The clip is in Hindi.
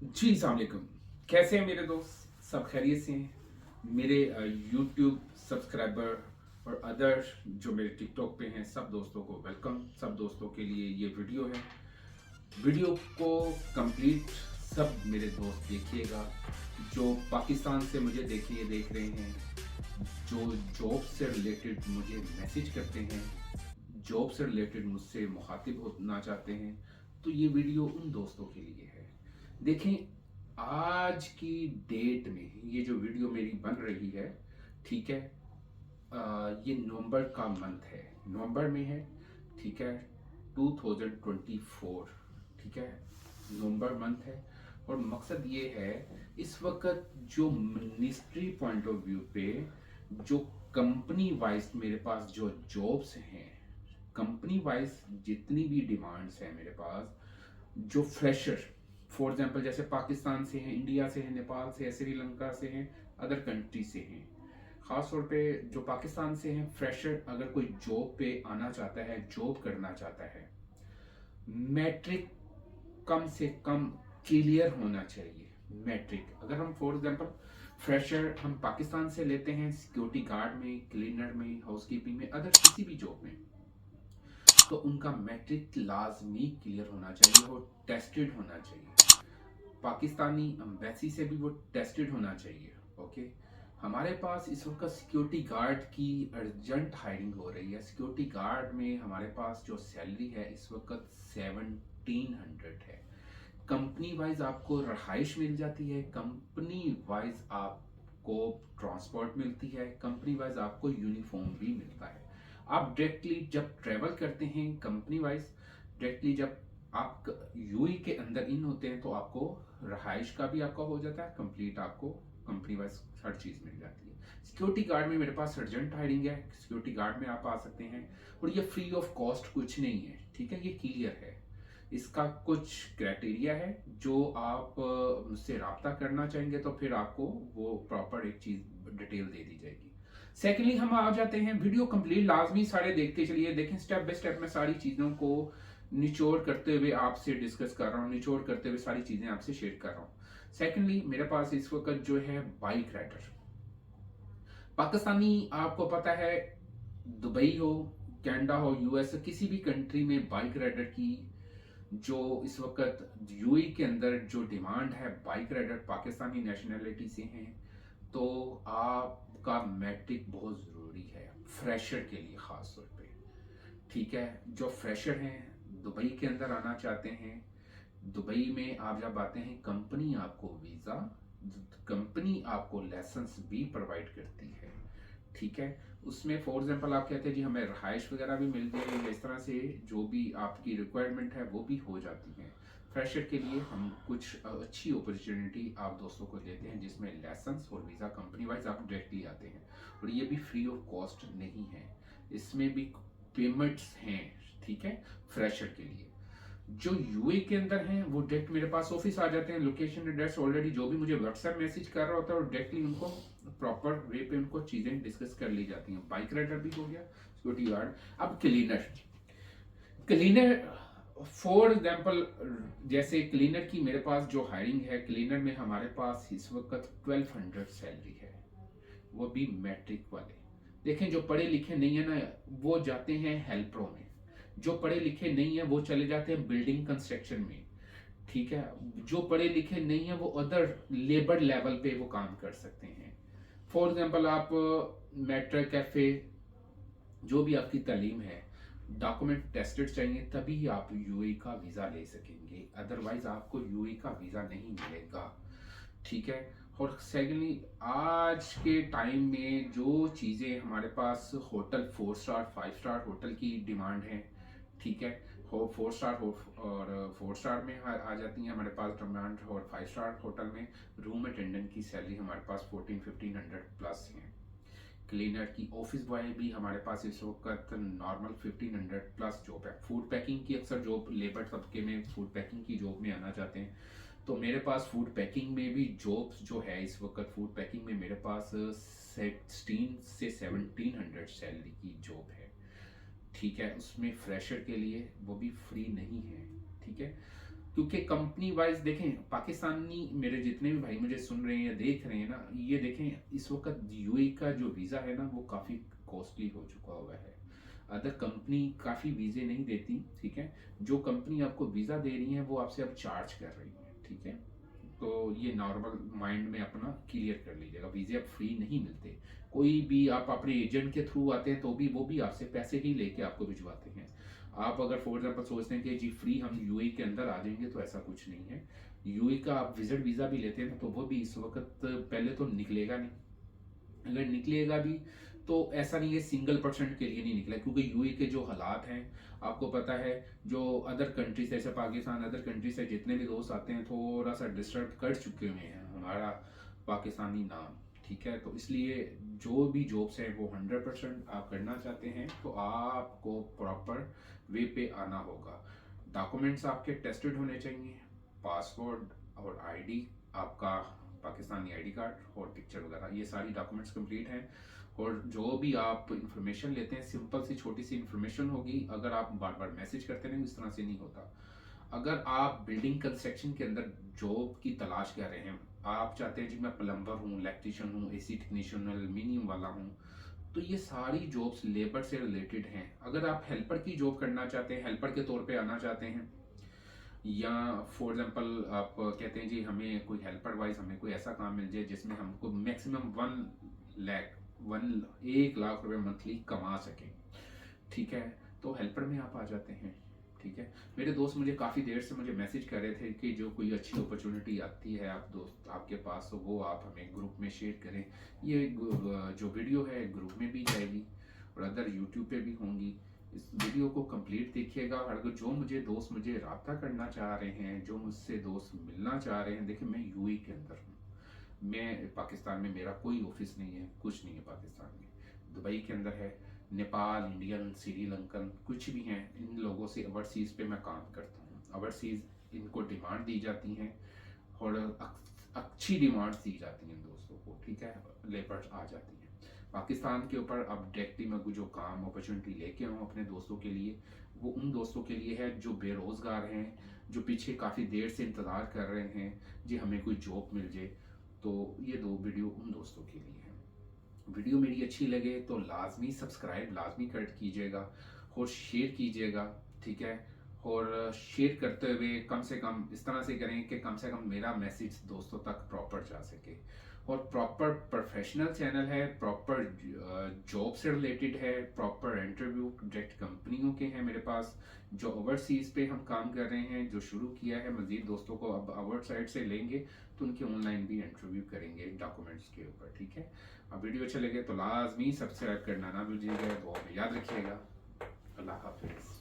जी अस्सलाम वालेकुम। कैसे हैं मेरे दोस्त? सब खैरियत से हैं? मेरे यूट्यूब सब्सक्राइबर और अदर जो मेरे टिकटॉक पे हैं, सब दोस्तों को वेलकम। सब दोस्तों के लिए ये वीडियो है। वीडियो को कंप्लीट सब मेरे दोस्त देखिएगा। जो पाकिस्तान से मुझे देख रहे हैं, जो जॉब से रिलेटेड मुझे मैसेज करते हैं, जॉब से रिलेटेड मुझसे मुखातिब होना चाहते हैं, तो ये वीडियो उन दोस्तों के लिए है। देखें, आज की डेट में ये जो वीडियो मेरी बन रही है, ठीक है, ये नवंबर का मंथ है, नवंबर में है, ठीक है, 2024, ठीक है, नवंबर मंथ है। और मकसद ये है, इस वक्त जो मिनिस्ट्री पॉइंट ऑफ व्यू पे जो कंपनी वाइज मेरे पास जो जॉब्स हैं, कंपनी वाइज जितनी भी डिमांड्स हैं मेरे पास, जो फ्रेशर, फॉर एग्जांपल जैसे पाकिस्तान से हैं, इंडिया से हैं, नेपाल से हैं, श्रीलंका से हैं, अदर कंट्री से हैं, ख़ास तौर पे जो पाकिस्तान से हैं फ्रेशर, अगर कोई जॉब पे आना चाहता है, जॉब करना चाहता है, मैट्रिक कम से कम क्लियर होना चाहिए। मैट्रिक, अगर हम फॉर एग्जांपल फ्रेशर हम पाकिस्तान से लेते हैं, सिक्योरिटी गार्ड में, क्लीनर में, हाउसकीपिंग में, अदर किसी भी जॉब में, तो उनका मैट्रिक लाजमी क्लियर होना चाहिए और टेस्टेड होना चाहिए। पाकिस्तानी एम्बेसी से भी वो टेस्टेड होना चाहिए। ओके, हमारे पास इस वक्त सिक्योरिटी गार्ड की अर्जेंट हायरिंग हो रही है। सिक्योरिटी गार्ड में हमारे पास जो सैलरी है इस वक्त 1700 है। कंपनी वाइज आपको रहाइश मिल जाती है, कंपनी वाइज आपको ट्रांसपोर्ट मिलती है, कंपनी वाइज आपको यूनिफॉर्म भी मिलता है। आप डायरेक्टली जब ट्रेवल करते हैं कंपनी वाइज, डायरेक्टली जब आप यूई के अंदर इन होते हैं, तो आपको रहाइश का भी आपका हो जाता है, कंप्लीट आपको कंपनी वाइज हर चीज़ मिल जाती है। सिक्योरिटी गार्ड में मेरे पास अर्जेंट हायरिंग है, सिक्योरिटी गार्ड में आप आ सकते हैं, और ये फ्री ऑफ कॉस्ट कुछ नहीं है, ठीक है, ये क्लियर है। इसका कुछ क्राइटेरिया है, जो आप मुझसे रब्ता करना चाहेंगे तो फिर आपको वो प्रॉपर एक चीज़ डिटेल दे दी जाएगी। सेकेंडली हम आ जाते हैं, वीडियो कंप्लीट लाजमी सारे देखते चलिए, देखें स्टेप बाय स्टेप मैं सारी चीज़ों को निचोड़ करते हुए आपसे डिस्कस कर रहा हूँ, निचोड़ करते हुए सारी चीज़ें आपसे शेयर कर रहा हूँ। सेकेंडली मेरे पास इस वक्त जो है बाइक राइडर, पाकिस्तानी, आपको पता है, दुबई हो, कनाडा हो, यूएस, किसी भी कंट्री में बाइक राइडर की जो इस वक्त यूएई के अंदर जो डिमांड है, बाइक राइडर पाकिस्तानी नेशनैलिटी से हैं, तो आपका मैट्रिक बहुत ज़रूरी है फ्रेशर के लिए ख़ास तौर पे, ठीक है। जो फ्रेशर हैं, दुबई के अंदर आना चाहते हैं, दुबई में आप जब आते हैं, कंपनी आपको वीज़ा, कंपनी आपको लाइसेंस भी प्रोवाइड करती है, ठीक है। उसमें फॉर एग्जांपल आप कहते हैं जी हमें रहाइश वगैरह भी मिल जाए, इस तरह से जो भी आपकी रिक्वायरमेंट है वो भी हो जाती है। फ्रेशर के लिए हम कुछ अच्छी अपॉर्चुनिटी आप दोस्तों को देते हैं, जिसमें लाइसेंस और वीज़ा कंपनी वाइज आप डायरेक्टली आते हैं, और ये भी फ्री ऑफ कॉस्ट नहीं है, इसमें भी पेमेंट्स हैं, ठीक है, फ्रेशर के लिए। जो यूए के अंदर हैं वो डायरेक्ट मेरे पास ऑफिस आ जाते हैं, लोकेशन एड्रेस ऑलरेडी जो भी मुझे व्हाट्सएप मैसेज कर रहा होता है, और डायरेक्टली उनको प्रॉपर वे पे उनको चीज़ें डिस्कस कर ली जाती हैं। बाइक राइडर भी हो गया, सिक्योरिटी गार्ड। अब क्लीनर, क्लीनर फॉर एग्जाम्पल, जैसे क्लीनर की मेरे पास जो हायरिंग है, क्लीनर में हमारे पास इस वक्त 1200 सैलरी है, वो भी मैट्रिक वाले। देखें, जो पढ़े लिखे नहीं है ना, वो जाते हैं हेल्परों में, जो पढ़े लिखे नहीं है वो चले जाते हैं बिल्डिंग कंस्ट्रक्शन में, ठीक है। जो पढ़े लिखे नहीं है वो अदर लेबर लेवल पे वो काम कर सकते हैं। फॉर एग्जांपल आप मेट्रिक कैफे, जो भी आपकी तालीम है, डॉक्यूमेंट टेस्टेड चाहिए, तभी आप यूएई का वीज़ा ले सकेंगे, अदरवाइज आपको यूएई का वीज़ा नहीं मिलेगा, ठीक है। और सेकेंडली, आज के टाइम में जो चीज़ें हमारे पास होटल 4 स्टार 5 स्टार होटल की डिमांड है, ठीक है, हो 4 स्टार हो और 4 स्टार में आ जाती हैं हमारे पास डिमांड, और 5 स्टार होटल में रूम अटेंडेंट की सैलरी हमारे पास 1400-1500 प्लस है। क्लीनर की, ऑफिस बॉय भी हमारे पास इस वक्त नॉर्मल 1500 प्लस जॉब है। फूड पैकिंग की अक्सर जॉब, लेबर तबके में फूड पैकिंग की जॉब में आना चाहते हैं, तो मेरे पास फूड पैकिंग में भी जॉब्स जो है इस वक्त, फूड पैकिंग में मेरे पास 16 से 1700 सैलरी की जॉब है, ठीक है। उसमें फ्रेशर के लिए वो भी फ्री नहीं है, ठीक है। क्योंकि कंपनी वाइज देखें, पाकिस्तानी मेरे जितने भी भाई मुझे सुन रहे हैं या देख रहे हैं ना, ये देखें इस वक्त यूएई का जो वीज़ा है ना वो काफ़ी कॉस्टली हो चुका हुआ है। अदर कंपनी काफ़ी वीज़े नहीं देती, ठीक है। जो कंपनी आपको वीज़ा दे रही है वो आपसे अब चार्ज कर रही है, ठीक है। तो ये नॉर्मल माइंड में अपना क्लियर कर लीजिएगा, वीज़े अब फ्री नहीं मिलते। कोई भी आप अपने एजेंट के थ्रू आते हैं तो भी वो भी आपसे पैसे ही लेके आपको भिजवाते हैं। आप अगर फॉर एग्जाम्पल सोचते हैं कि जी फ्री हम यूएई के अंदर आ जाएंगे, तो ऐसा कुछ नहीं है। यूएई का आप विजिट वीज़ा भी लेते हैं तो वो भी इस वक्त पहले तो निकलेगा नहीं, अगर निकलेगा भी तो ऐसा नहीं है सिंगल परसेंट के लिए नहीं निकला, क्योंकि यूएई के जो हालात हैं आपको पता है। जो अदर कंट्रीज जैसे पाकिस्तान, अदर कंट्री से जितने भी दोस्त आते हैं थोड़ा सा डिस्टर्ब कर चुके हुए हैं हमारा पाकिस्तानी नाम, ठीक है। तो इसलिए जो भी जॉब्स हैं वो 100% आप करना चाहते हैं तो आपको प्रॉपर वे पे आना होगा। डॉक्यूमेंट्स आपके टेस्टेड होने चाहिए, पासपोर्ट और आईडी, आपका पाकिस्तानी आईडी कार्ड और पिक्चर वगैरह, ये सारी डॉक्यूमेंट्स कंप्लीट हैं। और जो भी आप इंफॉर्मेशन लेते हैं सिंपल सी छोटी सी इंफॉर्मेशन होगी, अगर आप बार बार मैसेज करते हैं इस तरह से नहीं होता। अगर आप बिल्डिंग कंस्ट्रक्शन के अंदर जॉब की तलाश कर रहे हैं, आप चाहते हैं जी मैं प्लम्बर हूँ, इलेक्ट्रीशियन हूँ, एसी टेक्नीशियन, एल्यूमिनियम वाला हूँ, तो ये सारी जॉब्स लेबर से रिलेटेड हैं। अगर आप हेल्पर की जॉब करना चाहते हैं, हेल्पर के तौर पे आना चाहते हैं, या फॉर एग्जांपल आप कहते हैं जी हमें कोई हेल्पर वाइज हमें कोई ऐसा काम मिल जाए जिसमें हमको मैक्सिमम 1 लाख रुपए मंथली कमा सकें, ठीक है, तो हेल्पर में आप आ जाते हैं, ठीक है। मेरे दोस्त मुझे काफ़ी देर से मुझे मैसेज कर रहे थे कि जो कोई अच्छी अपॉर्चुनिटी आती है आप दोस्त आपके पास, तो वो आप हमें ग्रुप में शेयर करें। ये जो वीडियो है ग्रुप में भी जाएगी और अदर यूट्यूब पे भी होंगी। इस वीडियो को कंप्लीट देखिएगा। और अगर जो मुझे दोस्त मुझे रब्ता करना चाह रहे हैं, जो मुझसे दोस्त मिलना चाह रहे हैं, देखिए मैं यूएई के अंदर हूँ, मैं पाकिस्तान में मेरा कोई ऑफिस नहीं है, कुछ नहीं है पाकिस्तान में। दुबई के अंदर है, नेपाल, इंडियन, श्रीलंकन कुछ भी हैं, इन लोगों से ओवरसीज़ पे मैं काम करता हूँ। ओवरसीज़ इनको डिमांड दी जाती हैं और अच्छी डिमांड्स दी जाती हैं दोस्तों को, ठीक है, लेबर्स आ जाती हैं। पाकिस्तान के ऊपर अब डायरेक्टली मैं जो काम अपॉर्चुनिटी लेके आऊँ अपने दोस्तों के लिए, वो उन दोस्तों के लिए है जो बेरोज़गार हैं, जो पीछे काफ़ी देर से इंतज़ार कर रहे हैं जी हमें कोई जॉब मिल जाए। तो ये 2 वीडियो उन दोस्तों के लिए हैं। वीडियो मेरी अच्छी लगे तो लाजमी सब्सक्राइब लाजमी कर कीजिएगा और शेयर कीजिएगा, ठीक है। और शेयर करते हुए कम से कम इस तरह से करें कि कम से कम मेरा मैसेज दोस्तों तक प्रॉपर जा सके। और प्रॉपर प्रोफेशनल चैनल है, प्रॉपर जॉब से रिलेटेड है, प्रॉपर इंटरव्यू डायरेक्ट कंपनियों के हैं मेरे पास, जो ओवरसीज़ पे हम काम कर रहे हैं, जो शुरू किया है। मज़ीद दोस्तों को अब आउट साइड से लेंगे तो उनके ऑनलाइन भी इंटरव्यू करेंगे डॉक्यूमेंट्स के ऊपर, ठीक है। अब वीडियो अच्छा लगे तो लाजमी सब्सक्राइब करना ना भूलिएगा, बहुत याद रखिएगा। अल्लाह हाफिज़।